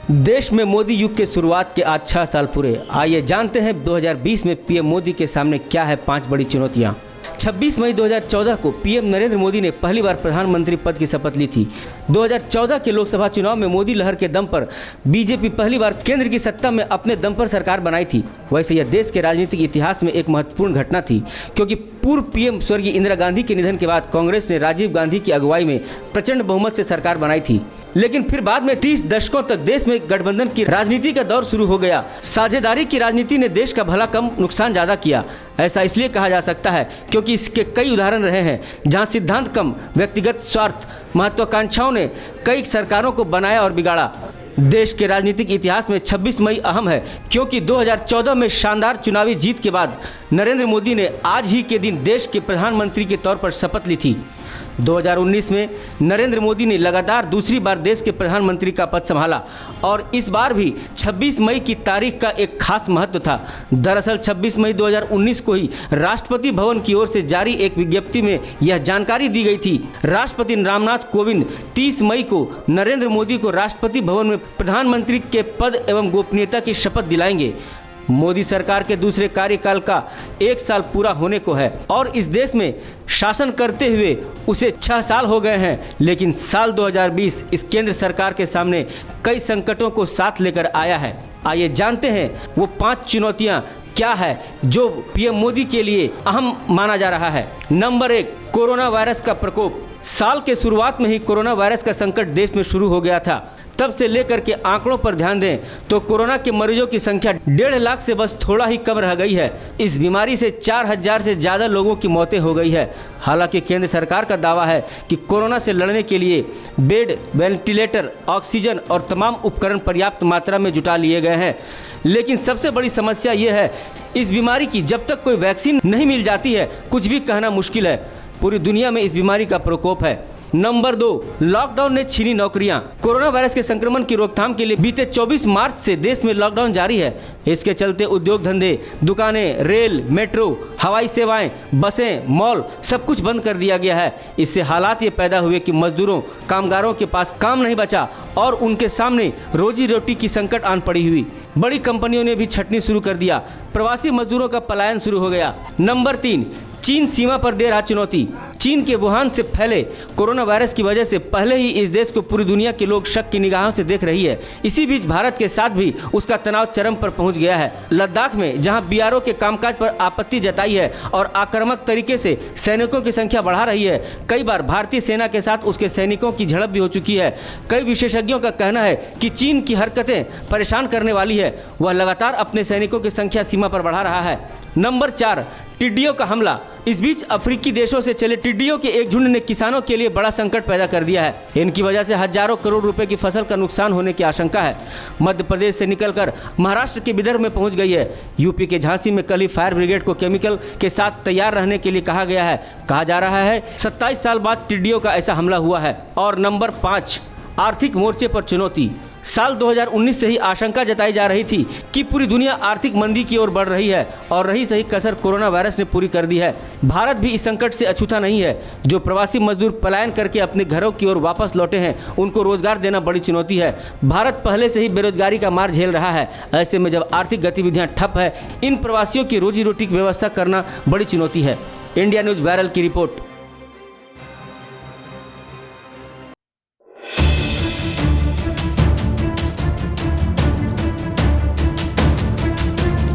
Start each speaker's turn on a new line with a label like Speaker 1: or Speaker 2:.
Speaker 1: देश में मोदी युग के शुरुआत के आज 6 साल पूरे। आइए जानते हैं 2020 में पीएम मोदी के सामने क्या है 5 बड़ी चुनौतियां। 26 मई 2014 को पीएम नरेंद्र मोदी ने पहली बार प्रधानमंत्री पद की शपथ ली थी। 2014 के लोकसभा चुनाव में मोदी लहर के दम पर बीजेपी पहली बार केंद्र की सत्ता में अपने दम पर सरकार बनाई थी। वैसे यह देश के राजनीतिक इतिहास में एक महत्वपूर्ण घटना थी, क्योंकि पूर्व पीएम स्वर्गीय इंदिरा गांधी के निधन के बाद कांग्रेस ने राजीव गांधी की अगुवाई में प्रचंड बहुमत से सरकार बनाई थी। लेकिन फिर बाद में 30 दशकों तक देश में गठबंधन की राजनीति का दौर शुरू हो गया। साझेदारी की राजनीति ने देश का भला कम नुकसान ज्यादा किया। ऐसा इसलिए कहा जा सकता है क्योंकि इसके कई उदाहरण रहे हैं जहां सिद्धांत कम, व्यक्तिगत स्वार्थ, महत्वाकांक्षाओं ने कई सरकारों को बनाया और बिगाड़ा। देश के राजनीतिक इतिहास में 26 मई अहम है, क्योंकि 2014 में शानदार चुनावी जीत के बाद नरेंद्र मोदी ने आज ही के दिन देश के प्रधानमंत्री के तौर पर शपथ ली थी। 2019 में नरेंद्र मोदी ने लगातार दूसरी बार देश के प्रधानमंत्री का पद संभाला और इस बार भी 26 मई की तारीख का एक खास महत्व था। दरअसल 26 मई 2019 को ही राष्ट्रपति भवन की ओर से जारी एक विज्ञप्ति में यह जानकारी दी गई थी। राष्ट्रपति रामनाथ कोविंद 30 मई को नरेंद्र मोदी को राष्ट्रपति भवन में प्रधानमंत्री के पद एवं गोपनीयता की शपथ दिलाएंगे। मोदी सरकार के दूसरे कार्यकाल का 1 साल पूरा होने को है और इस देश में शासन करते हुए उसे 6 साल हो गए हैं। लेकिन साल 2020 इस केंद्र सरकार के सामने कई संकटों को साथ लेकर आया है। आइए जानते हैं वो 5 चुनौतियां क्या है जो पीएम मोदी के लिए अहम माना जा रहा है। नंबर 1, कोरोना वायरस का प्रकोप। साल के शुरुआत में ही कोरोना वायरस का संकट देश में शुरू हो गया था। तब से लेकर के आंकड़ों पर ध्यान दें तो कोरोना के मरीजों की संख्या 1.5 लाख से बस थोड़ा ही कम रह गई है। इस बीमारी से 4000 से ज़्यादा लोगों की मौतें हो गई है। हालांकि केंद्र सरकार का दावा है कि कोरोना से लड़ने के लिए बेड, वेंटिलेटर, ऑक्सीजन और तमाम उपकरण पर्याप्त मात्रा में जुटा लिए गए हैं। लेकिन सबसे बड़ी समस्या ये है, इस बीमारी की जब तक कोई वैक्सीन नहीं मिल जाती है कुछ भी कहना मुश्किल है। पूरी दुनिया में इस बीमारी का प्रकोप है। नंबर 2, लॉकडाउन ने छीनी नौकरियां। कोरोना वायरस के संक्रमण की रोकथाम के लिए बीते 24 मार्च से देश में लॉकडाउन जारी है। इसके चलते उद्योग धंधे, दुकानें, रेल, मेट्रो, हवाई सेवाएं, बसें, मॉल सब कुछ बंद कर दिया गया है। इससे हालात ये पैदा हुए कि मजदूरों, कामगारों के पास काम नहीं बचा और उनके सामने रोजी रोटी की संकट आन पड़ी हुई। बड़ी कंपनियों ने भी छंटनी शुरू कर दिया। प्रवासी मजदूरों का पलायन शुरू हो गया। नंबर 3, चीन सीमा पर दे रहा चुनौती। चीन के वुहान से फैले कोरोना वायरस की वजह से पहले ही इस देश को पूरी दुनिया के लोग शक की निगाहों से देख रही है। इसी बीच भारत के साथ भी उसका तनाव चरम पर पहुंच गया है। लद्दाख में जहां बीआरओ के कामकाज पर आपत्ति जताई है और आक्रामक तरीके से सैनिकों की संख्या बढ़ा रही है, कई बार भारतीय सेना के साथ उसके सैनिकों की झड़प भी हो चुकी है। कई विशेषज्ञों का कहना है कि चीन की हरकतें परेशान करने वाली है। वह लगातार अपने सैनिकों की संख्या सीमा पर बढ़ा रहा है। नंबर 4, टिड्डियों का हमला। इस बीच अफ्रीकी देशों से चले टिड्डियों के एक झुंड ने किसानों के लिए बड़ा संकट पैदा कर दिया है। इनकी वजह से हजारों करोड़ रुपए की फसल का नुकसान होने की आशंका है। मध्य प्रदेश से निकलकर महाराष्ट्र के विदर्भ में पहुंच गई है। यूपी के झांसी में कल ही फायर ब्रिगेड को केमिकल के साथ तैयार रहने के लिए कहा गया है। कहा जा रहा है 27 साल बाद टिड्डियों का ऐसा हमला हुआ है। और नंबर 5, आर्थिक मोर्चे पर चुनौती। साल 2019 से ही आशंका जताई जा रही थी कि पूरी दुनिया आर्थिक मंदी की ओर बढ़ रही है और रही सही कसर कोरोना वायरस ने पूरी कर दी है। भारत भी इस संकट से अछूता नहीं है। जो प्रवासी मजदूर पलायन करके अपने घरों की ओर वापस लौटे हैं उनको रोजगार देना बड़ी चुनौती है। भारत पहले से ही बेरोजगारी का मार झेल रहा है। ऐसे में जब आर्थिक गतिविधियाँ ठप है, इन प्रवासियों की रोजी रोटी की व्यवस्था करना बड़ी चुनौती है। इंडिया न्यूज़ वायरल की रिपोर्ट।